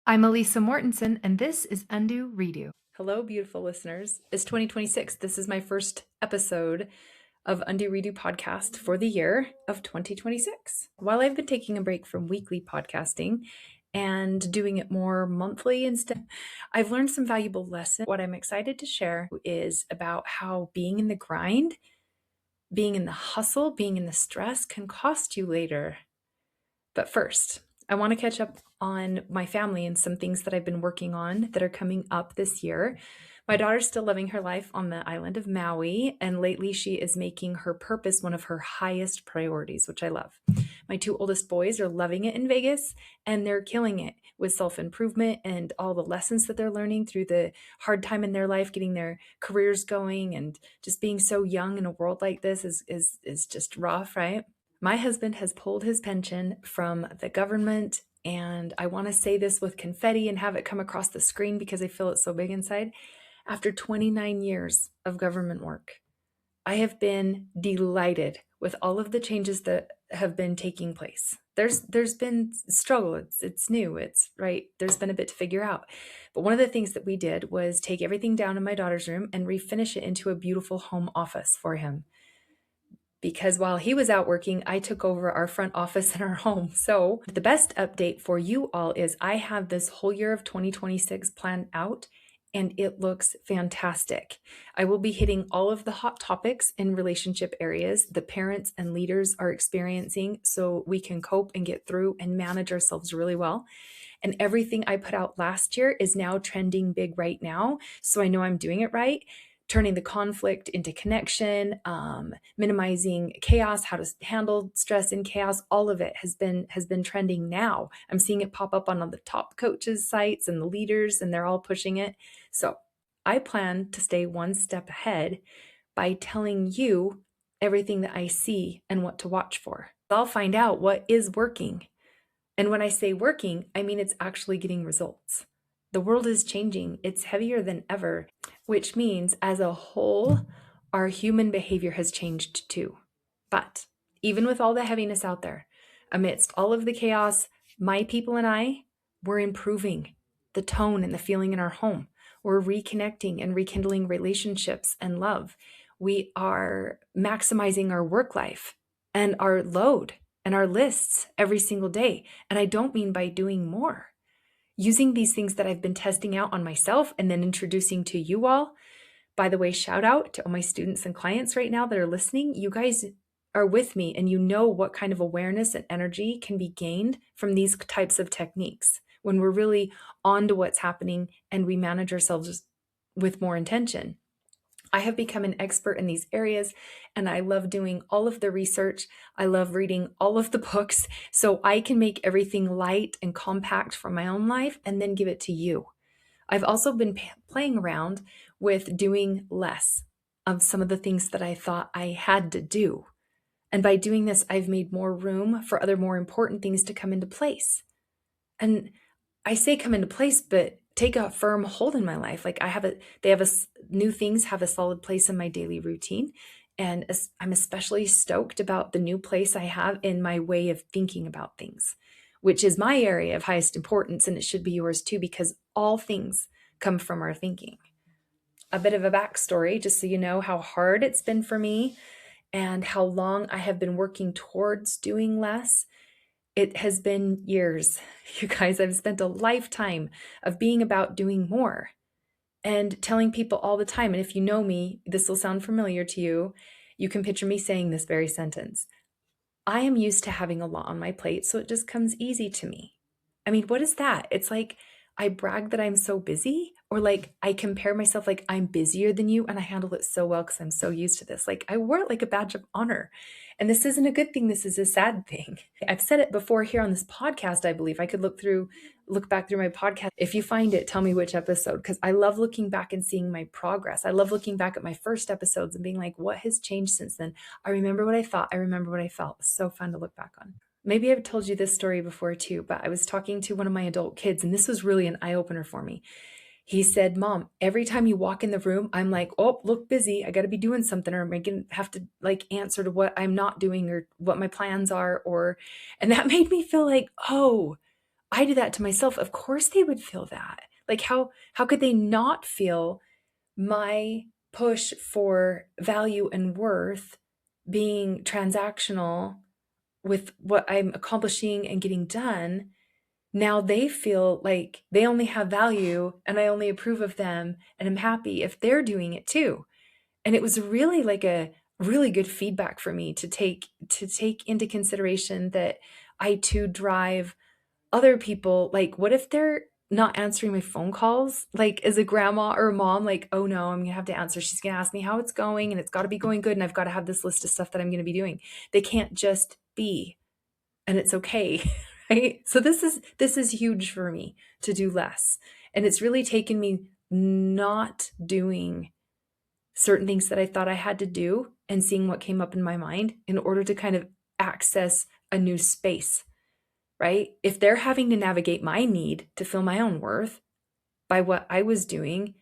I'm Elisa Mortensen, and this is Undo Redo. Hello, beautiful listeners. It's 2026. This is my first episode of Undo Redo podcast for the year of 2026. While I've been taking a break from weekly podcasting and doing it more monthly instead, I've learned some valuable lessons. What I'm excited to share is about how being in the grind, being in the hustle, being in the stress can cost you later. But first, I want to catch up on my family and some things that I've been working on that are coming up this year. My daughter's still living her life on the island of Maui, and lately she is making her purpose one of her highest priorities, which I love. My two oldest boys are loving it in Vegas, and they're killing it with self-improvement and all the lessons that they're learning through the hard time in their life, getting their careers going, and just being so young in a world like this is just rough, right? My husband has pulled his pension from the government, and I want to say this with confetti and have it come across the screen because I feel it so big inside. After 29 years of government work, I have been delighted with all of the changes that have been taking place. There's been struggle. It's new. It's right. There's been a bit to figure out. But one of the things that we did was take everything down in my daughter's room and refinish it into a beautiful home office for him, because while he was out working, I took over our front office in our home. So the best update for you all is I have this whole year of 2026 planned out, and it looks fantastic. I will be hitting all of the hot topics in relationship areas that parents and leaders are experiencing so we can cope and get through and manage ourselves really well. And everything I put out last year is now trending big right now. So I know I'm doing it right. Turning the conflict into connection, minimizing chaos, how to handle stress and chaos, all of it has been trending now. I'm seeing it pop up on the top coaches' sites and the leaders, and they're all pushing it. So I plan to stay one step ahead by telling you everything that I see and what to watch for. I'll find out what is working. And when I say working, I mean it's actually getting results. The world is changing. It's heavier than ever, which means as a whole, our human behavior has changed too. But even with all the heaviness out there, amidst all of the chaos, my people and I, we're improving the tone and the feeling in our home. We're reconnecting and rekindling relationships and love. We are maximizing our work life and our load and our lists every single day. And I don't mean by doing more. Using these things that I've been testing out on myself and then introducing to you all. By the way, shout out to all my students and clients right now that are listening. You guys are with me, and you know what kind of awareness and energy can be gained from these types of techniques when we're really on to what's happening and we manage ourselves with more intention. I have become an expert in these areas, and I love doing all of the research. I love reading all of the books so I can make everything light and compact from my own life and then give it to you. I've also been playing around with doing less of some of the things that I thought I had to do. And by doing this, I've made more room for other more important things to come into place. And I say come into place, but take a firm hold in my life. Like new things have a solid place in my daily routine. And I'm especially stoked about the new place I have in my way of thinking about things, which is my area of highest importance. And it should be yours too, because all things come from our thinking. A bit of a backstory, just so you know how hard it's been for me and how long I have been working towards doing less. It has been years. You guys, I've spent a lifetime of being about doing more and telling people all the time. And if you know me, this will sound familiar to you. You can picture me saying this very sentence. I am used to having a lot on my plate, so it just comes easy to me. I mean, what is that? It's like I brag that I'm so busy, or like I compare myself like I'm busier than you and I handle it so well because I'm so used to this. Like I wore it like a badge of honor. And this isn't a good thing. This is a sad thing. I've said it before here on this podcast, I believe. I could look back through my podcast. If you find it, tell me which episode, because I love looking back and seeing my progress. I love looking back at my first episodes and being like, what has changed since then? I remember what I thought. I remember what I felt. It's so fun to look back on. Maybe I've told you this story before too, but I was talking to one of my adult kids, and this was really an eye-opener for me. He said, Mom, every time you walk in the room, I'm like, oh, look busy. I got to be doing something, or am I going to have to like answer to what I'm not doing or what my plans are? And that made me feel like, oh, I do that to myself. Of course they would feel that. Like how could they not feel my push for value and worth being transactional with what I'm accomplishing and getting done? Now they feel like they only have value and I only approve of them and I'm happy if they're doing it too. And it was really like a really good feedback for me to take into consideration that I too drive other people. Like, what if they're not answering my phone calls? Like, as a grandma or a mom, like, oh no, I'm gonna have to answer. She's gonna ask me how it's going, and it's got to be going good, and I've got to have this list of stuff that I'm gonna be doing. They can't just be, and it's okay, right? So this is huge for me to do less, and it's really taken me not doing certain things that I thought I had to do and seeing what came up in my mind in order to kind of access a new space, right? If they're having to navigate my need to feel my own worth by what I was doing,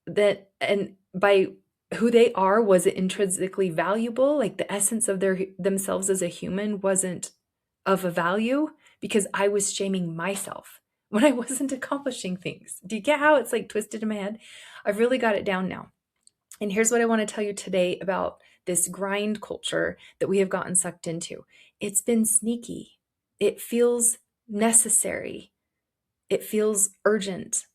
that and by who they are, was it intrinsically valuable? Like the essence of themselves as a human wasn't of a value because I was shaming myself when I wasn't accomplishing things. Do you get how it's like twisted in my head? I've really got it down now. And here's what I want to tell you today about this grind culture that we have gotten sucked into. It's been sneaky. It feels necessary. It feels urgent,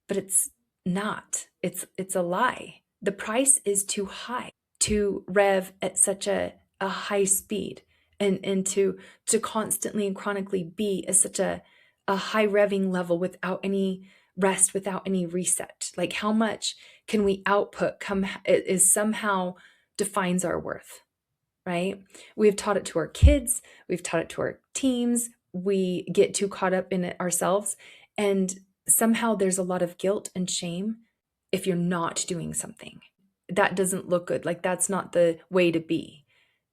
but it's not. It's a lie. The price is too high to rev at such a high speed and to constantly and chronically be at such a high revving level without any rest, without any reset. Like how much can we output come is somehow defines our worth, right? We've taught it to our kids, we've taught it to our teams, we get too caught up in it ourselves, and somehow there's a lot of guilt and shame if you're not doing something. That doesn't look good. Like that's not the way to be.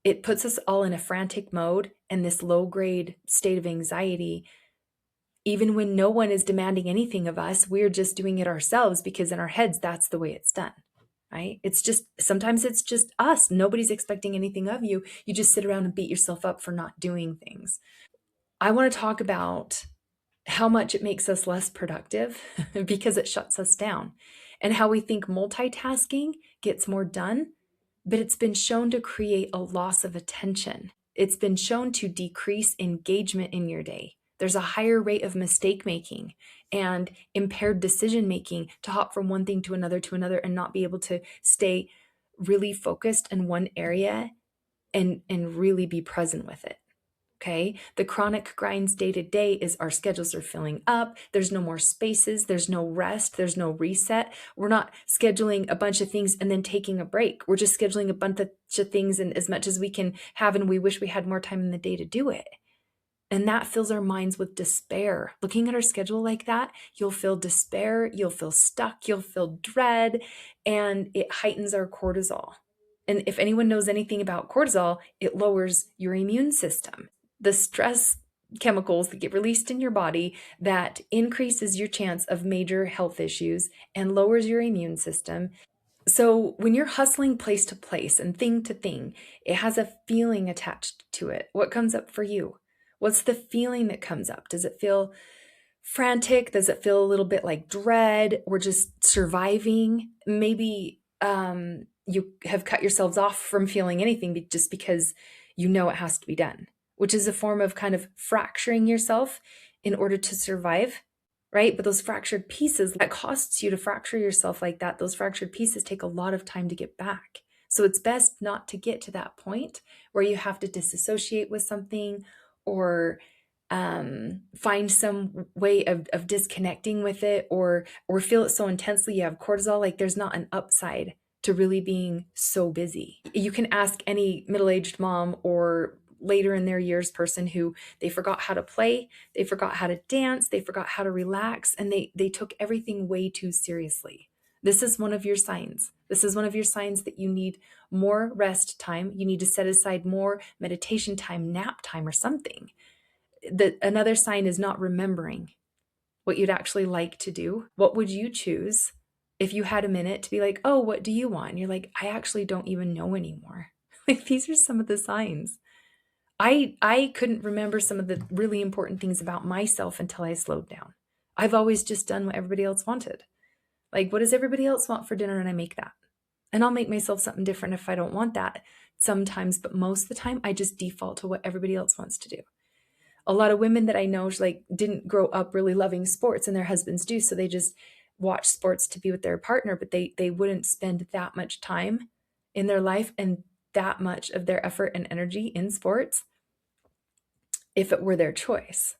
It puts us all in a frantic mode and this low grade state of anxiety. Even when no one is demanding anything of us, we're just doing it ourselves because in our heads, that's the way it's done, right? It's just, sometimes it's just us. Nobody's expecting anything of you. You just sit around and beat yourself up for not doing things. I want to talk about how much it makes us less productive because it shuts us down, and how we think multitasking gets more done, but it's been shown to create a loss of attention. It's been shown to decrease engagement in your day. There's a higher rate of mistake making and impaired decision making to hop from one thing to another and not be able to stay really focused in one area and really be present with it. Okay. The chronic grinds day to day is our schedules are filling up. There's no more spaces. There's no rest. There's no reset. We're not scheduling a bunch of things and then taking a break. We're just scheduling a bunch of things and as much as we can have, and we wish we had more time in the day to do it. And that fills our minds with despair. Looking at our schedule like that, you'll feel despair, you'll feel stuck, you'll feel dread, and it heightens our cortisol. And if anyone knows anything about cortisol, it lowers your immune system. The stress chemicals that get released in your body that increases your chance of major health issues and lowers your immune system. So when you're hustling place to place and thing to thing, it has a feeling attached to it. What comes up for you? What's the feeling that comes up? Does it feel frantic? Does it feel a little bit like dread or just surviving? Maybe you have cut yourselves off from feeling anything just because you know it has to be done, which is a form of kind of fracturing yourself in order to survive, right? But those fractured pieces, that costs you to fracture yourself like that. Those fractured pieces take a lot of time to get back. So it's best not to get to that point where you have to disassociate with something or find some way of disconnecting with it or feel it so intensely you have cortisol. Like there's not an upside to really being so busy. You can ask any middle-aged mom or later in their years person who they forgot how to play, they forgot how to dance, they forgot how to relax, and they took everything way too seriously. This is one of your signs. This is one of your signs that you need more rest time. You need to set aside more meditation time, nap time, or something. Another sign is not remembering what you'd actually like to do. What would you choose if you had a minute to be like, oh, what do you want? And you're like, I actually don't even know anymore. Like these are some of the signs. I couldn't remember some of the really important things about myself until I slowed down. I've always just done what everybody else wanted. Like, what does everybody else want for dinner? And I make that. And I'll make myself something different if I don't want that sometimes, but most of the time I just default to what everybody else wants to do. A lot of women that I know like didn't grow up really loving sports and their husbands do, so they just watch sports to be with their partner, but they wouldn't spend that much time in their life and that much of their effort and energy in sports if it were their choice.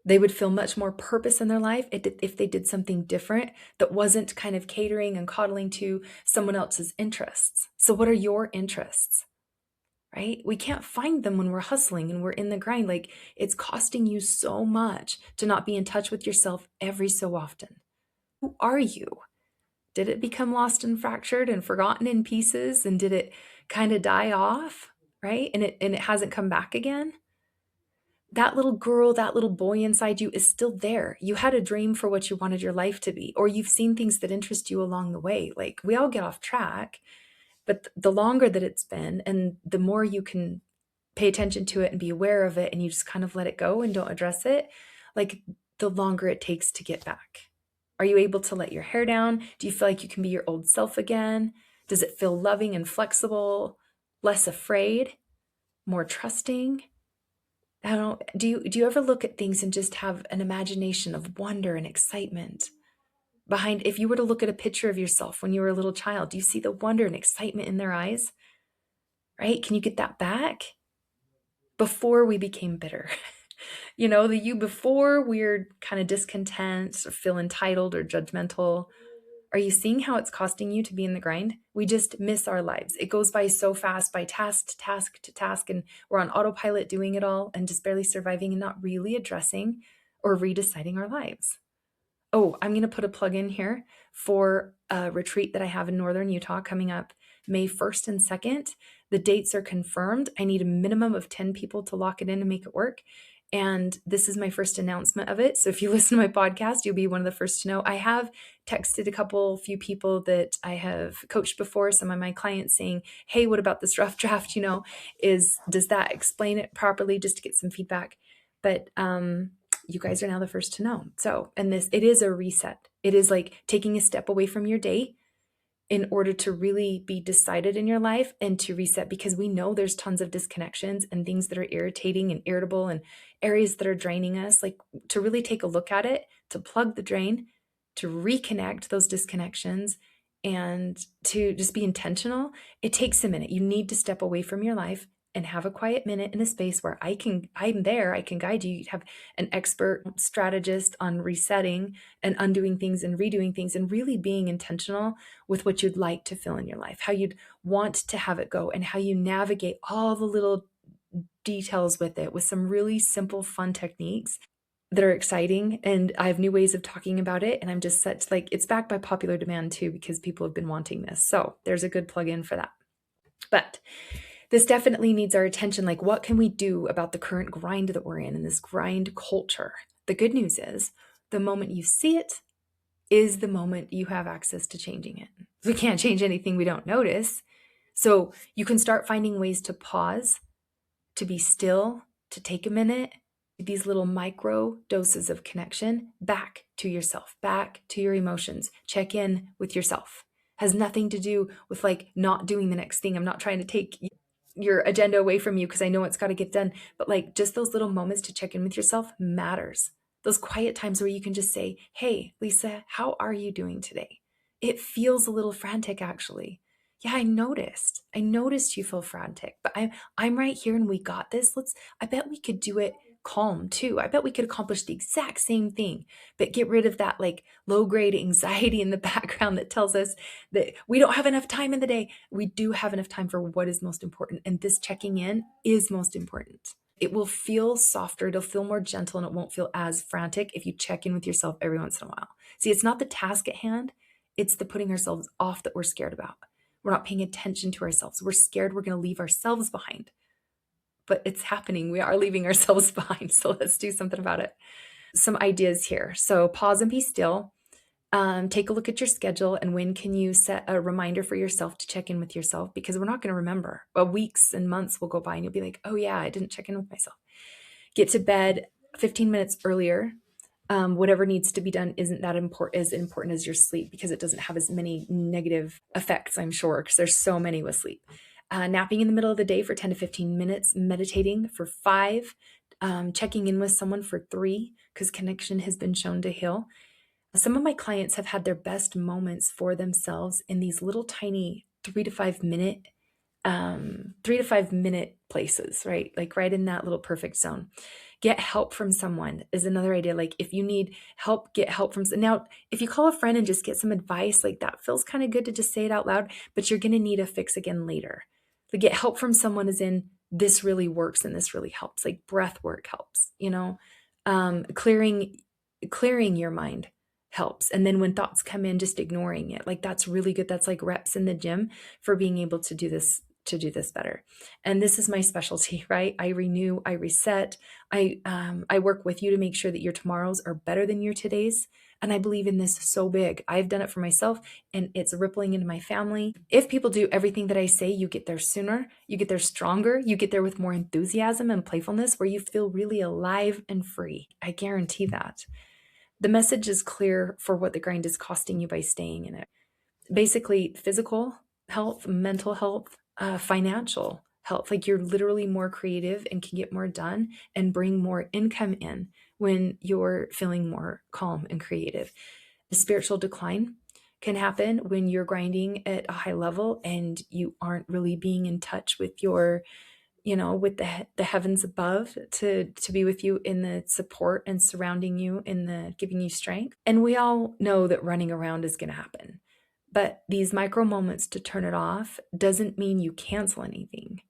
They would feel much more purpose in their life if they did something different that wasn't kind of catering and coddling to someone else's interests. So what are your interests? Right? We can't find them when we're hustling and we're in the grind. Like, it's costing you so much to not be in touch with yourself every so often. Who are you? Did it become lost and fractured and forgotten in pieces? And did it kind of die off? Right? And it hasn't come back again? That little girl, that little boy inside you is still there. You had a dream for what you wanted your life to be, or you've seen things that interest you along the way. Like, we all get off track, but the longer that it's been and the more you can pay attention to it and be aware of it and you just kind of let it go and don't address it, like, the longer it takes to get back. Are you able to let your hair down? Do you feel like you can be your old self again? Does it feel loving and flexible, less afraid, more trusting? I don't know. Do you ever look at things and just have an imagination of wonder and excitement behind? If you were to look at a picture of yourself when you were a little child, do you see the wonder and excitement in their eyes? Right? Can you get that back? Before we became bitter. The you before we're kind of discontent or feel entitled or judgmental. Are you seeing how it's costing you to be in the grind? We just miss our lives. It goes by so fast, by task to task to task, and we're on autopilot doing it all and just barely surviving and not really addressing or redeciding our lives. Oh, I'm going to put a plug in here for a retreat that I have in Northern Utah coming up May 1st and 2nd. The dates are confirmed. I need a minimum of 10 people to lock it in and make it work. And this is my first announcement of it. So if you listen to my podcast, you'll be one of the first to know. I have texted a few people that I have coached before, some of my clients, saying, hey, what about this rough draft? Does that explain it properly, just to get some feedback? But you guys are now the first to know. So, it is a reset. It is like taking a step away from your day in order to really be decided in your life and to reset, because we know there's tons of disconnections and things that are irritating and irritable and areas that are draining us. Like, to really take a look at it, to plug the drain, to reconnect those disconnections, and to just be intentional. It takes a minute. You need to step away from your life and have a quiet minute in a space where I'm there, I can guide you. You have an expert strategist on resetting and undoing things and redoing things and really being intentional with what you'd like to feel in your life, how you'd want to have it go, and how you navigate all the little details with it, with some really simple, fun techniques that are exciting. And I have new ways of talking about it. And I'm just it's backed by popular demand too, because people have been wanting this. So there's a good plug-in for that. But this definitely needs our attention. Like, what can we do about the current grind that we're in this grind culture? The good news is the moment you see it is the moment you have access to changing it. We can't change anything we don't notice. So you can start finding ways to pause, to be still, to take a minute, these little micro doses of connection back to yourself, back to your emotions. Check in with yourself. Has nothing to do with not doing the next thing. I'm not trying to take your agenda away from you, because I know it's got to get done. But just those little moments to check in with yourself matters. Those quiet times where you can just say, hey, Lisa, how are you doing today? It feels a little frantic, actually. Yeah, I noticed you feel frantic, but I'm right here and we got this. I bet we could do it calm too. I bet we could accomplish the exact same thing, but get rid of that low grade anxiety in the background that tells us that we don't have enough time in the day. We do have enough time for what is most important. And this checking in is most important. It will feel softer. It'll feel more gentle, and it won't feel as frantic if you check in with yourself every once in a while. See, it's not the task at hand. It's the putting ourselves off that we're scared about. We're not paying attention to ourselves. We're scared we're going to leave ourselves behind. But it's happening. We are leaving ourselves behind. So let's do something about it. Some ideas here. So pause and be still. Take a look at your schedule and when can you set a reminder for yourself to check in with yourself, because we're not going to remember. Well, weeks and months will go by and you'll be like, oh yeah, I didn't check in with myself. Get to bed 15 minutes earlier. Whatever needs to be done isn't that important as your sleep, because it doesn't have as many negative effects, I'm sure, because there's so many with sleep. Napping in the middle of the day for 10 to 15 minutes, meditating for 5, checking in with someone for 3, because connection has been shown to heal. Some of my clients have had their best moments for themselves in these little tiny 3 to 5 minute places, right? Like right in that little perfect zone. Get help from someone is another idea. Like if you need help, get help from now. If you call a friend and just get some advice, like that feels kind of good to just say it out loud, but you're going to need a fix again later. To get help from someone is in this really works and this really helps. Like breath work helps, clearing your mind helps. And then when thoughts come in, just ignoring it. Like that's really good. That's like reps in the gym for being able to do this better. And this is my specialty, right? I renew, I reset. I work with you to make sure that your tomorrows are better than your todays. And I believe in this so big. I've done it for myself and it's rippling into my family. If people do everything that I say, you get there sooner, you get there stronger, you get there with more enthusiasm and playfulness where you feel really alive and free. I guarantee that. The message is clear for what the grind is costing you by staying in it. Basically, physical health, mental health, financial health. Like you're literally more creative and can get more done and bring more income in when you're feeling more calm and creative. The spiritual decline can happen when you're grinding at a high level and you aren't really being in touch with your with the heavens above to be with you in the support and surrounding you in the giving you strength. And we all know that running around is going to happen. But these micro moments to turn it off doesn't mean you cancel anything.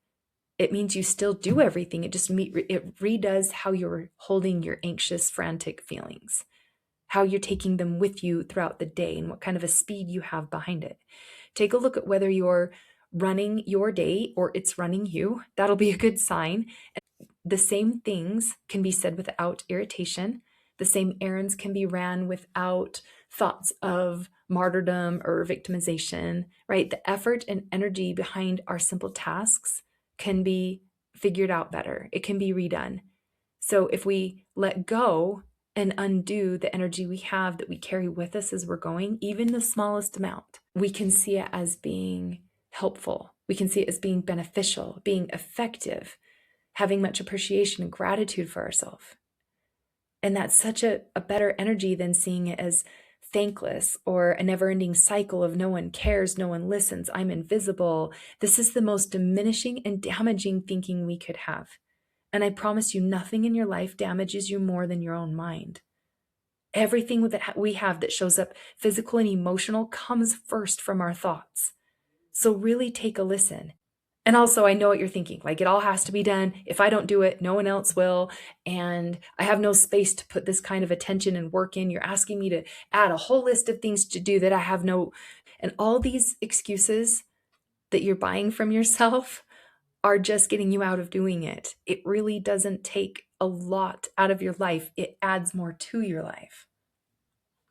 It means you still do everything. It redoes how you're holding your anxious, frantic feelings, how you're taking them with you throughout the day and what kind of a speed you have behind it. Take a look at whether you're running your day or it's running you. That'll be a good sign. The same things can be said without irritation. The same errands can be ran without thoughts of martyrdom or victimization, right? The effort and energy behind our simple tasks can be figured out better. It can be redone. So if we let go and undo the energy we have that we carry with us as we're going, even the smallest amount, we can see it as being helpful. We can see it as being beneficial, being effective, having much appreciation and gratitude for ourselves. And that's such a better energy than seeing it as thankless or a never-ending cycle of no one cares, no one listens, I'm invisible. This is the most diminishing and damaging thinking we could have. And I promise you, nothing in your life damages you more than your own mind. Everything that we have that shows up physical and emotional comes first from our thoughts. So really take a listen. And also, I know what you're thinking. Like, it all has to be done. If I don't do it, no one else will. And I have no space to put this kind of attention and work in. You're asking me to add a whole list of things to do that I have no. And all these excuses that you're buying from yourself are just getting you out of doing it. It really doesn't take a lot out of your life. It adds more to your life.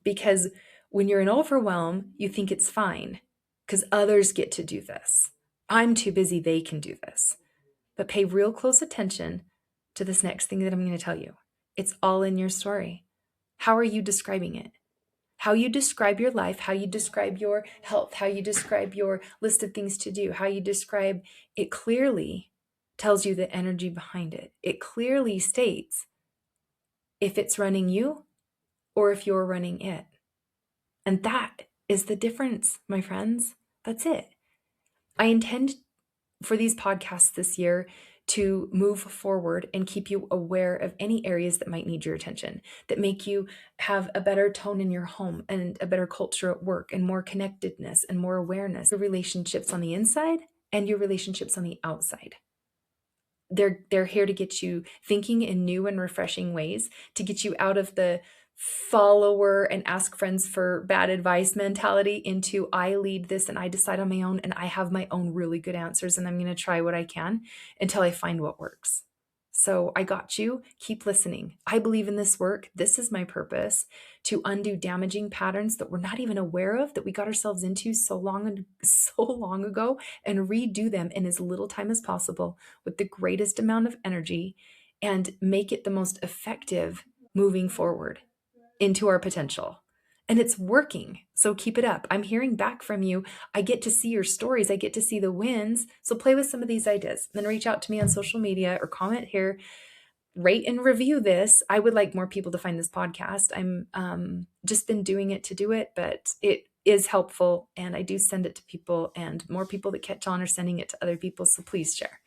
Because when you're in overwhelm, you think it's fine because others get to do this. I'm too busy, they can do this. But pay real close attention to this next thing that I'm going to tell you. It's all in your story. How are you describing it? How you describe your life, how you describe your health, how you describe your list of things to do, how you describe it clearly tells you the energy behind it. It clearly states if it's running you or if you're running it. And that is the difference, my friends. That's it. I intend for these podcasts this year to move forward and keep you aware of any areas that might need your attention, that make you have a better tone in your home and a better culture at work and more connectedness and more awareness. Your relationships on the inside and your relationships on the outside. They're here to get you thinking in new and refreshing ways, to get you out of the follower and ask friends for bad advice mentality into I lead this and I decide on my own and I have my own really good answers and I'm going to try what I can until I find what works. So I got you. Keep listening. I believe in this work. This is my purpose, to undo damaging patterns that we're not even aware of, that we got ourselves into so long ago, and redo them in as little time as possible with the greatest amount of energy, and make it the most effective moving forward into our potential. And it's working. So keep it up. I'm hearing back from you. I get to see your stories. I get to see the wins. So play with some of these ideas. Then reach out to me on social media or comment here. Rate and review this. I would like more people to find this podcast. I'm just been doing it to do it, but it is helpful, and I do send it to people, and more people that catch on are sending it to other people. So please share.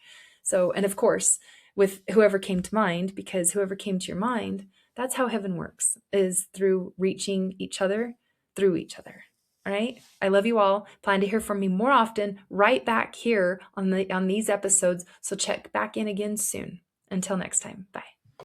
So, and of course, with whoever came to mind, because whoever came to your mind, that's how heaven works, is through reaching each other through each other. All right. I love you all. Plan to hear from me more often right back here on these episodes. So check back in again soon. Until next time. Bye.